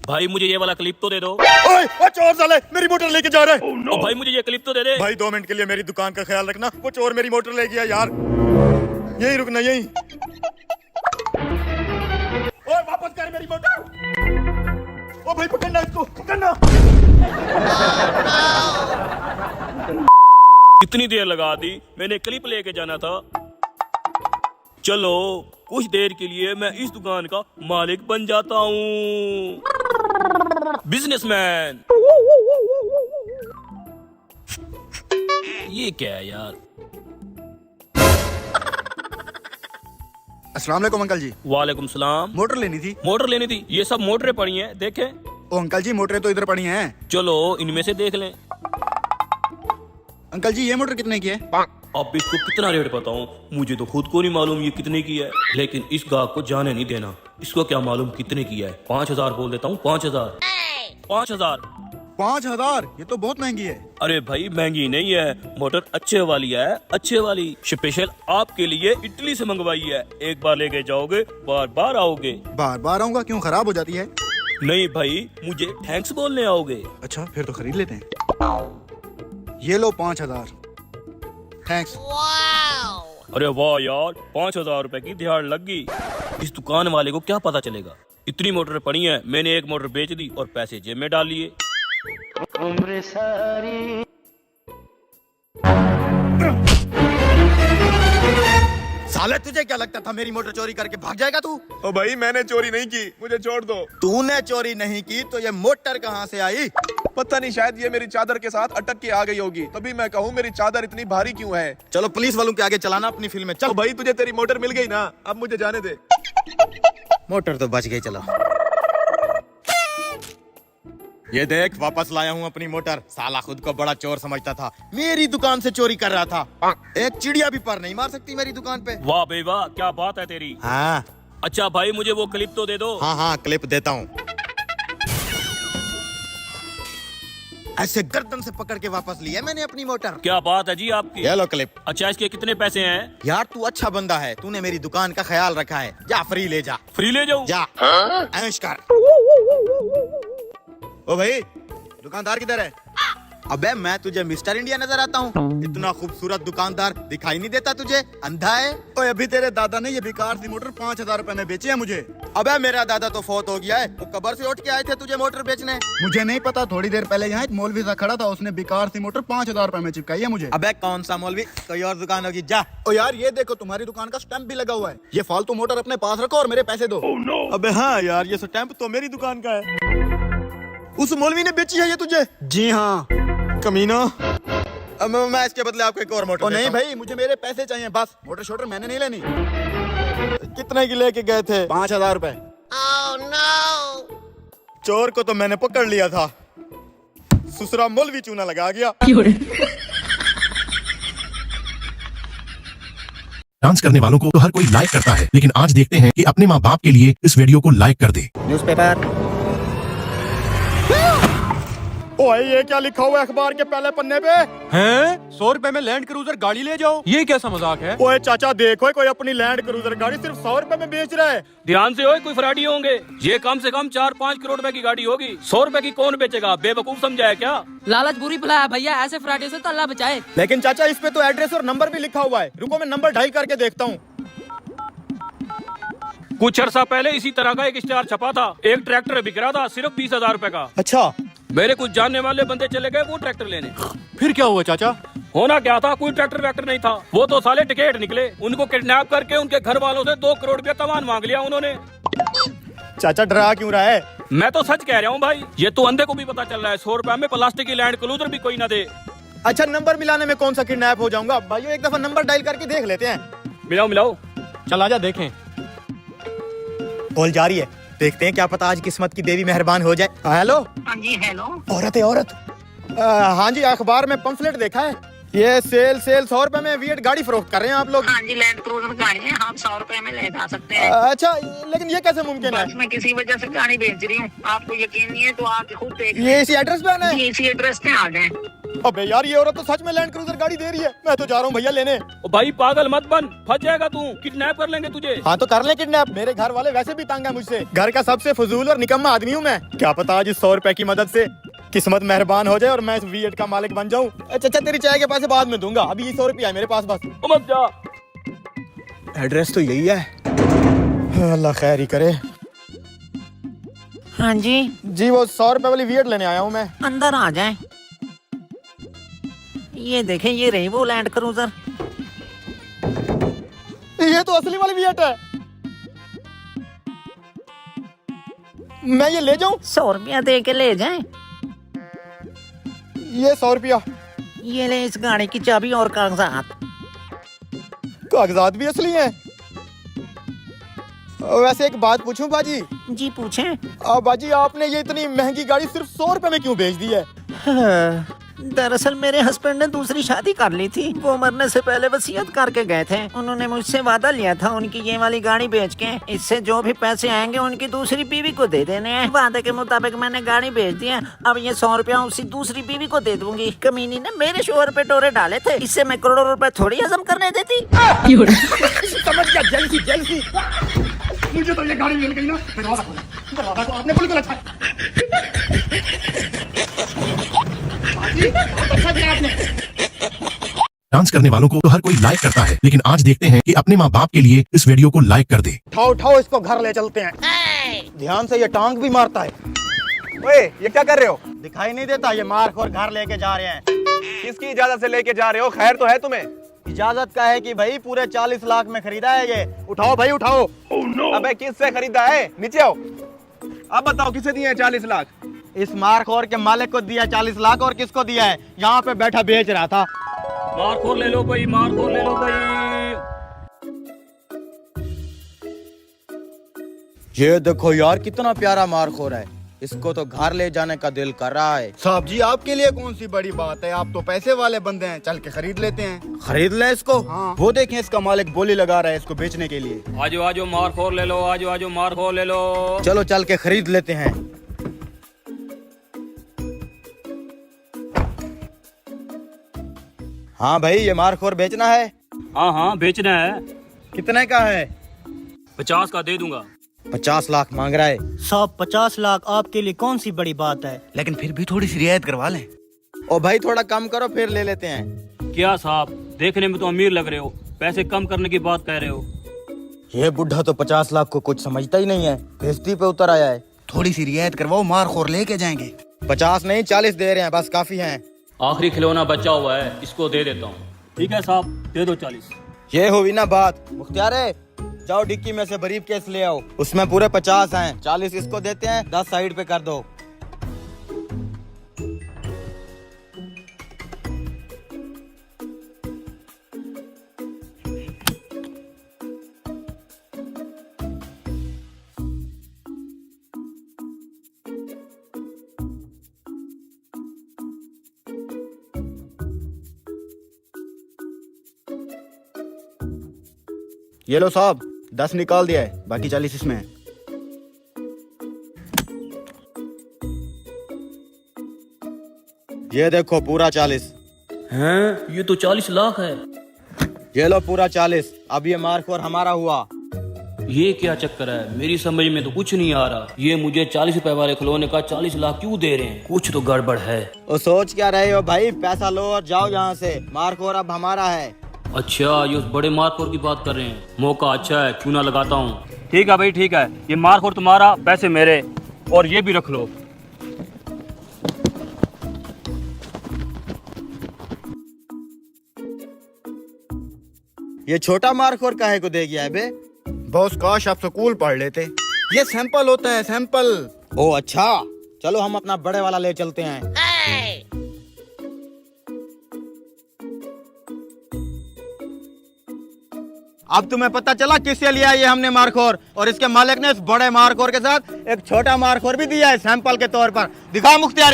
भाई मुझे ये वाला क्लिप तो दे दो। ओए वो चोर साले मेरी मोटर लेके जा रहा है। ओ भाई मुझे ये क्लिप तो दे दे। भाई 2 मिनट के लिए मेरी दुकान का ख्याल रखना, वो चोर मेरी मोटर ले गया यार। यही रुकना यही। ओए वापस कर मेरी मोटर। ओ भाई पकड़ना इसको, पकड़ना। कितनी देर लगा दी, मैंने क्लिप लेके जाना था। चलो कुछ देर के लिए मैं इस दुकान का मालिक बन जाता हूँ, बिजनेसमैन। ये क्या है यार? अस्सलाम वालेकुम अंकल जी। वालेकुम सलाम। मोटर लेनी थी। मोटर लेनी थी? ये सब मोटरें पड़ी हैं, देखें। ओ अंकल जी मोटरें तो इधर पड़ी हैं। चलो इनमें से देख लें। अंकल जी ये मोटर कितने की है? अब इसको कितना रेट बताऊं, मुझे तो खुद को नहीं मालूम ये कितने की है, लेकिन इस गाहक को जाने नहीं देना। इसको क्या मालूम कितने की है। 5000 बोल देता हूँ। 5000। 5000। 5000? ये तो बहुत महंगी है। अरे भाई महंगी नहीं है, मोटर अच्छे वाली है, अच्छे वाली। स्पेशल आपके लिए इटली से मंगवाई है। एक बार लेके जाओगे बार बार आओगे। बार बार आऊंगा? क्यों, खराब हो जाती है? नहीं भाई, मुझे थैंक्स बोलने आओगे। अच्छा फिर तो खरीद लेते हैं। ये लो 5000। थैंक्स। अरे वाह यार, 5000 रुपए की दिहाड़ लग गई। इस दुकान वाले को क्या पता चलेगा। इतनी मोटर पड़ी है, मैंने एक मोटर बेच दी और पैसे जेब में डाल लिए। उम्र सारी साले तुझे क्या लगता था मेरी मोटर चोरी करके भाग जाएगा तू? ओ भाई मैंने चोरी नहीं की, मुझे छोड़ दो। तूने चोरी नहीं की तो ये मोटर कहाँ से आई? पता नहीं, शायद ये मेरी चादर के साथ अटक के आ गई होगी, तभी मैं कहूँ मेरी चादर इतनी भारी क्यों है। चलो पुलिस वालों के आगे चलाना अपनी फिल्म में। ओ चल भाई तुझे तेरी मोटर मिल गई ना, अब मुझे जाने दे। मोटर तो बच गई। चलो ये देख, वापस लाया हूँ अपनी मोटर। साला खुद को बड़ा चोर समझता था, मेरी दुकान से चोरी कर रहा था। एक चिड़िया भी पर नहीं मार सकती मेरी दुकान पे। वाह बे वाह, क्या बात है तेरी। हाँ अच्छा भाई मुझे वो क्लिप तो दे दो। हाँ क्लिप देता हूँ। ऐसे गर्दन से पकड़ के वापस लिया मैंने अपनी मोटर। क्या बात है जी आपकी। ये लो क्लिप। अच्छा इसके कितने पैसे हैं? यार तू अच्छा बंदा है, तूने मेरी दुकान का ख्याल रखा है। जा फ्री ले जा। फ्री ले जाऊं? जा ऐश कर। ओ भाई दुकानदार किधर है? अबे मैं तुझे मिस्टर इंडिया नजर आता हूँ? इतना खूबसूरत दुकानदार दिखाई नहीं देता तुझे? अंधा है? ओए अभी तेरे दादा ने ये बेकार सी मोटर 5000 रुपए में बेची है मुझे। अबे मेरा दादा तो फौत हो गया है, वो कब्र से उठ के आए थे तुझे मोटर बेचने। मुझे नहीं पता, थोड़ी देर पहले यहाँ एक मौलवी सा खड़ा था, उसने बेकार सी मोटर 5000 रुपए में चिपकाई है मुझे। अबे कौन सा मौलवी, कोई और दुकान होगी, जा। ओ यार ये देखो, तुम्हारी दुकान का स्टैंप भी लगा हुआ है। ये फालतू मोटर अपने पास रखो और मेरे पैसे दो। अबे हाँ यार, ये स्टैंप तो मेरी दुकान का है। उस मौलवी ने बेची है ये तुझे? जी हाँ। कमीना, अब मैं इसके बदले आपको एक और मोटर नहीं भाई, मुझे मेरे पैसे चाहिए बस। मोटर शोटर मैंने नहीं लेनी। कितने की लेके गए थे? 5000 रुपए। चोर को तो मैंने पकड़ लिया था, सुसरा मौलवी चूना लगा गया। डांस करने वालों को तो हर कोई लाइक करता है, लेकिन आज देखते हैं कि अपने माँ बाप के लिए इस वीडियो को लाइक कर दे। न्यूज़पेपर। ओए ये क्या लिखा हुआ है अखबार के पहले पन्ने पे? हैं? 100 रुपए में लैंड क्रूजर गाड़ी ले जाओ, ये कैसा मजाक है? ओए चाचा देखो, कोई अपनी लैंड क्रूजर गाड़ी सिर्फ 100 रुपए में बेच रहा है। ध्यान से, कोई फराडी होंगे। ये कम से कम 4-5 करोड़ रुपए की गाड़ी होगी। 100 रुपए की कौन बेचेगा? बेवकूफ समझा है क्या? लालच बुरी भला है भैया, ऐसे फ्राडी से तो अल्लाह बचाए। लेकिन चाचा इस पे तो एड्रेस और नंबर भी लिखा हुआ है। रुको मैं नंबर डायल करके देखता हूँ। कुछ अर्सा पहले इसी तरह का एक स्टार छपा था। एक ट्रैक्टर बिक रहा था सिर्फ 20,000 रुपए का। अच्छा, मेरे कुछ जानने वाले बंदे चले गए वो ट्रैक्टर लेने। फिर क्या हुआ चाचा? होना क्या था, कोई ट्रैक्टर वैक्टर नहीं था। वो तो साले टिकट निकले। उनको किडनैप करके उनके घर वालों से 2 करोड़ रुपया तमान मांग लिया उन्होंने। चाचा डरा क्यों रहा है? मैं तो सच कह रहा हूँ भाई, ये तो अंधे को भी पता चल रहा है। 100 रुपए में प्लास्टिक की लैंड क्रूजर भी कोई ना दे। अच्छा नंबर मिलाने में कौन सा किडनैप हो जाऊंगा? भाइयों एक दफा नंबर डायल करके देख लेते हैं। मिलाओ मिलाओ। चल आजा देखें। कॉल जारी है, देखते हैं क्या पता आज किस्मत की देवी मेहरबान हो जाए। हेलो। हाँ जी हेलो। औरत है औरत। हाँ जी, अखबार में पंफलेट देखा है, ये सेल 100 रुपए में वीएट गाड़ी फरोख्त कर रहे हैं आप लोग। हाँ जी लैंड क्रूजर गाड़ी है, आप 100 रुपए में ले जा सकते हैं। अच्छा लेकिन ये कैसे मुमकिन है? बस मैं किसी वजह से गाड़ी बेच रही हूँ, आपको यकीन नहीं है तो आप खुद देख ये इसी एड्रेस पे आना है? इसी एड्रेस पे आ गए। अबे यार ये औरत तो सच में लैंड क्रूजर गाड़ी दे रही है। मैं तो जा रहा हूँ भैया लेने। ओ भाई पागल मत बन, फंस जाएगा तू, किडनैप कर लेंगे तुझे। हाँ तो कर ले किडनैप, मेरे घर वाले वैसे भी तंग है मुझसे। घर का सबसे फजूल और निकम्मा आदमी हूँ मैं। क्या पता आज इस 100 रुपए की मदद से किस्मत मेहरबान हो जाए और मैं इस V8 का मालिक बन जाऊँ। अच्छा तेरी चाय के पैसे बाद में दूंगा, अभी 100 रुपया है मेरे पास बस। ओ मत जा। एड्रेस तो यही है, अल्लाह खैर ही करे। हाँ जी जी वो 100 रुपए वाली V8 लेने आया हूँ मैं। अंदर आ जाए। ये देखें, ये रही वो लैंड क्रूजर। ये तो असली वाली V8 है। मैं ये ले जाऊं? 100 रुपया दे के ले जाएं। ये 100 रुपया। ये ले इस गाड़ी की चाबी और कागजात। कागजात भी असली हैं। वैसे एक बात पूछूं बाजी? जी पूछें। बाजी आपने ये इतनी महंगी गाड़ी सिर्फ 100 रुपए में क्यों बेच दी है? दरअसल मेरे हस्बैंड ने दूसरी शादी कर ली थी। वो मरने से पहले वसीयत करके गए थे। उन्होंने मुझसे वादा लिया था उनकी ये वाली गाड़ी बेच के इससे जो भी पैसे आएंगे उनकी दूसरी बीवी को दे देने हैं। वादे के मुताबिक मैंने गाड़ी बेच दी है। अब ये 100 रुपया उसी दूसरी बीवी को दे दूंगी। कमीनी ने मेरे शोहर पे टोरे डाले थे, इससे मैं करोड़ों रुपए थोड़ी हजम करने देती। समझ गया, जेलसी जेलसी। मुझे तो ये गाड़ी मिल गई ना, दरवाजा तो आपने बिल्कुल अच्छा डांस करने वालों को तो हर कोई लाइक करता है, लेकिन आज देखते हैं कि अपने माँ बाप के लिए इस वीडियो को लाइक कर दे। उठाओ उठाओ इसको घर ले चलते हैं। ध्यान से, ये टांग भी मारता है। ओए ये क्या कर रहे हो? दिखाई नहीं देता? ये मार खोर घर लेके जा रहे हैं। किसकी इजाजत से लेके जा रहे हो? खैर तो है तुम्हें? इजाजत का है कि भाई पूरे 40 लाख में खरीदा है ये। उठाओ भाई उठाओ। अबे किससे खरीदा है? नीचे आओ। अब बताओ किसे दिए हैं 40 लाख? इस मारखोर के मालिक को दिया 40 लाख। और किसको दिया है? यहाँ पे बैठा बेच रहा था। मारखोर ले लो भाई, मारखोर ले लो भाई। ये देखो यार कितना प्यारा मारखोर है। इसको तो घर ले जाने का दिल कर रहा है। साहब जी आपके लिए कौन सी बड़ी बात है, आप तो पैसे वाले बंदे हैं, चल के खरीद लेते हैं। खरीद ले इसको? हाँ। वो देखें इसका मालिक बोली लगा रहा है इसको बेचने के लिए। आजो आजो मारखोर ले लो, आजो आजो मारखोर ले लो। चलो चल के खरीद लेते हैं। हाँ भाई ये मारखोर बेचना है? हाँ हाँ बेचना है। कितने का है? 50 का दे दूंगा। 50 लाख मांग रहा है। साहब 50 लाख आपके लिए कौन सी बड़ी बात है, लेकिन फिर भी थोड़ी सी रियायत करवा लें। ओ भाई थोड़ा कम करो फिर ले लेते हैं। क्या साहब, देखने में तो अमीर लग रहे हो, पैसे कम करने की बात कह रहे हो। ये बुढ़ा तो 50 लाख को कुछ समझता ही नहीं है, बेइज्जती पे उतर आया है। थोड़ी सी रियायत करवाओ, मार खोर लेके जाएंगे। 50 नहीं 40 दे रहे हैं, बस काफी हैं। आखिरी खिलौना बचा हुआ है, इसको दे देता हूँ। ठीक है साहब, दे दो 40। ये हुई ना बात। मुख्तियार जाओ डिक्की में से बरीफ केस ले आओ, उसमें पूरे 50 हैं। 40 इसको देते हैं, 10 साइड पे कर दो। ये लो साहब, 10 निकाल दिया है, बाकी 40 इसमें है। ये देखो पूरा 40। हैं? ये तो 40 लाख है। ये लो पूरा 40। अब ये मारखोर हमारा हुआ। ये क्या चक्कर है, मेरी समझ में तो कुछ नहीं आ रहा। ये मुझे 40 रुपए वाले खिलौने का 40 लाख क्यों दे रहे हैं? कुछ तो गड़बड़ है। ओ सोच क्या रहे हो भाई, पैसा लो और जाओ यहाँ से। मारखोर अब हमारा है। अच्छा, ये उस बड़े मारखोर की बात कर रहे हैं। मौका अच्छा है, चूना लगाता हूँ। ठीक है भाई ठीक है, ये मारखोर तुम्हारा, पैसे मेरे, और ये भी रख लो। ये छोटा मारखोर काहे को दे गया है बे? बॉस काश आप स्कूल पढ़ लेते। ये सैंपल होता है, सैंपल। ओ अच्छा, चलो हम अपना बड़े वाला ले चलते हैं। अब तुम्हें पता चला किससे लिया ये हमने मारखोर, और इसके मालिक ने इस बड़े मारखोर के साथ एक छोटा मारखोर भी दिया है सैंपल के तौर पर। दिखा मुख्तियार,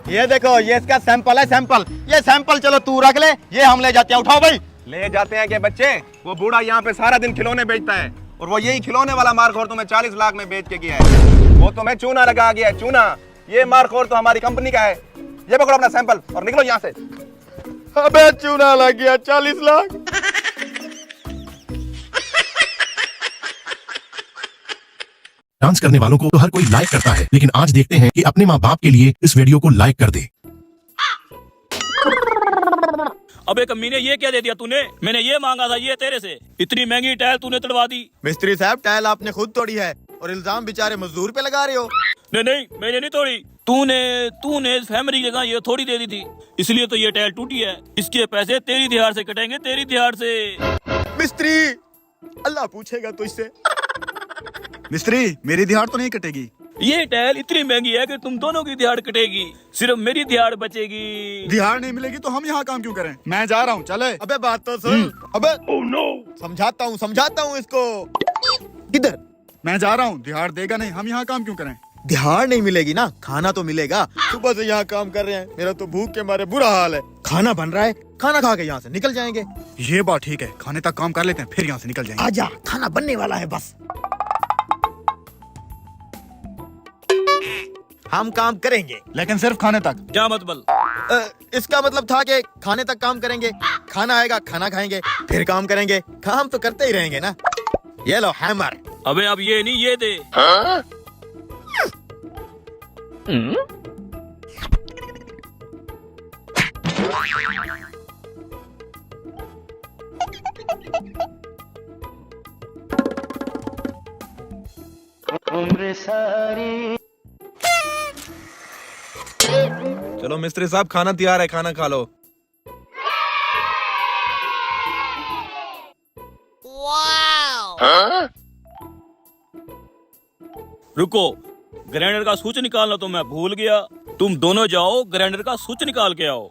ये देखो ये इसका सैंपल है, सैंपल। ये सैंपल चलो तू रख ले, ये हम ले जाते हैं। उठाओ भाई। ले जाते हैं क्या बच्चे? वो बूढ़ा यहाँ पे सारा दिन खिलौने बेचता है, और वो यही खिलौने वाला मारखोर तुम्हें 40 लाख में बेच के गया है। वो तुम्हें चूना लगा गया है, चूना। ये मारखोर तो हमारी कंपनी का है। ये पकड़ो अपना सैंपल और निकलो यहाँ से। अबे चूना लग गया 40 लाख। डांस करने वालों को तो हर कोई लाइक करता है, लेकिन आज देखते हैं कि अपने माँ बाप के लिए इस वीडियो को लाइक कर दे। अबे कमीने ये क्या दे दिया तूने? मैंने ये मांगा था ये तेरे से। इतनी महंगी टाइल तूने तोड़वा दी। मिस्त्री साहब टाइल आपने खुद तोड़ी है और इल्जाम बेचारे मजदूर पे लगा रहे हो। नहीं नहीं मैंने नहीं तोड़ी। तूने फैमिली की जगह ये थोड़ी दे दी थी, इसलिए तो ये टाइल टूटी है। इसके पैसे तेरी दिहाड़ से कटेंगे, तेरी दिहाड़ से। मिस्त्री अल्लाह पूछेगा तुझसे। मिस्त्री मेरी दिहाड़ तो नहीं कटेगी। ये टाइल इतनी महंगी है कि तुम दोनों की दिहाड़ कटेगी, सिर्फ मेरी दिहाड़ बचेगी। दिहाड़ नहीं मिलेगी तो हम यहाँ काम क्यों करें? मैं जा रहा हूँ, चले। अबे बात तो सुन। अबे समझाता हूँ इसको। किधर? मैं जा रहा हूँ, दिहाड़ देगा नहीं, हम यहाँ काम क्यों करें? दिहाड़ नहीं मिलेगी ना, खाना तो मिलेगा। सुबह से यहाँ काम कर रहे हैं, मेरा तो भूख के मारे बुरा हाल है। खाना बन रहा है, खाना खा के यहाँ से निकल जाएंगे। ये बात ठीक है, खाने तक काम कर लेते हैं फिर यहाँ से निकल जाएंगे। आजा, खाना बनने वाला है बस। हम काम करेंगे लेकिन सिर्फ खाने तक। क्या मतलब? इसका मतलब था कि खाने तक काम करेंगे, खाना आएगा खाना खाएंगे फिर काम करेंगे। काम तो करते ही रहेंगे ना। ये लो हैमर। अबे अब ये नहीं ये दे। उम्र सारी। चलो मिस्त्री साहब खाना तैयार है, खाना खा लो। रुको, ग्राइंडर का स्विच निकालना तो मैं भूल गया। तुम दोनों जाओ ग्राइंडर का स्विच निकाल के आओ।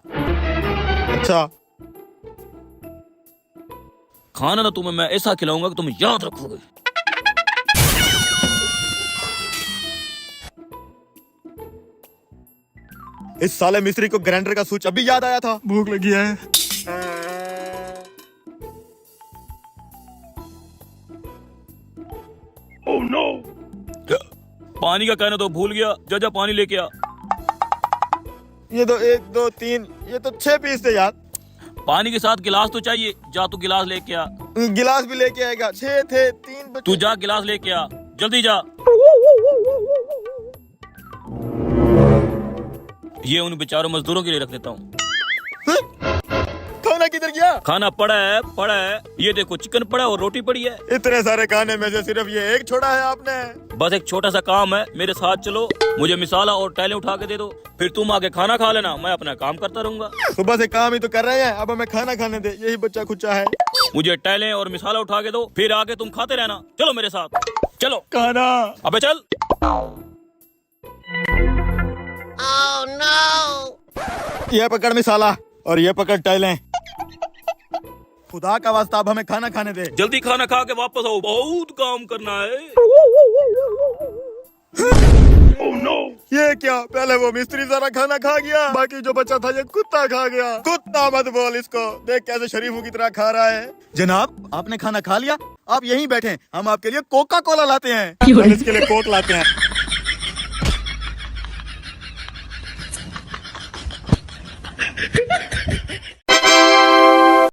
अच्छा खाना ना तुम्हें मैं ऐसा खिलाऊंगा कि तुम याद रखोगे। इस साले मिस्त्री को ग्राइंडर का स्विच अभी याद आया था। भूख लगी है। पानी का कहना तो भूल गया, जा पानी लेके आ। ये तो 1 2 3 ये तो 6 पीस थे यार। पानी के साथ गिलास तो चाहिए, जा तू गिलास लेके आ। गिलास भी लेके आएगा। 6 थे 3 बचे। तू जा गिलास लेके आ, जल्दी जा। ये उन बेचारों मजदूरों के लिए रख देता हूँ। खाना किधर गया? खाना पड़ा है। ये देखो चिकन पड़ा और रोटी पड़ी है। इतने सारे खाने में से सिर्फ ये एक छोड़ा है आपने। बस एक छोटा सा काम है, मेरे साथ चलो। मुझे मिसाला और टाइलें उठा के दे दो, फिर तुम आके खाना खा लेना, मैं अपना काम करता रहूंगा। सुबह से काम ही तो कर रहे हैं, अब हमें खाना खाने दे। यही बच्चा खुच्चा है। मुझे टाइलें और मिसाला उठा के दो, फिर आके तुम खाते रहना। चलो मेरे साथ, चलो। खाना। अबे चल। ये पकड़ मिसाला और ये पकड़ टाइलें। खुदा का वास्ता अब हमें खाना खाने दे। जल्दी खाना खा के वापस आओ, बहुत काम करना है। ये क्या? पहले वो मिस्त्री सारा खाना खा गया, बाकी जो बचा था ये कुत्ता खा गया। कुत्ता मत बोल इसको, देख कैसे शरीफों की तरह खा रहा है। जनाब आपने खाना खा लिया, आप यहीं बैठे, हम आपके लिए कोका कोला लाते हैं। हम इसके लिए कोक लाते हैं।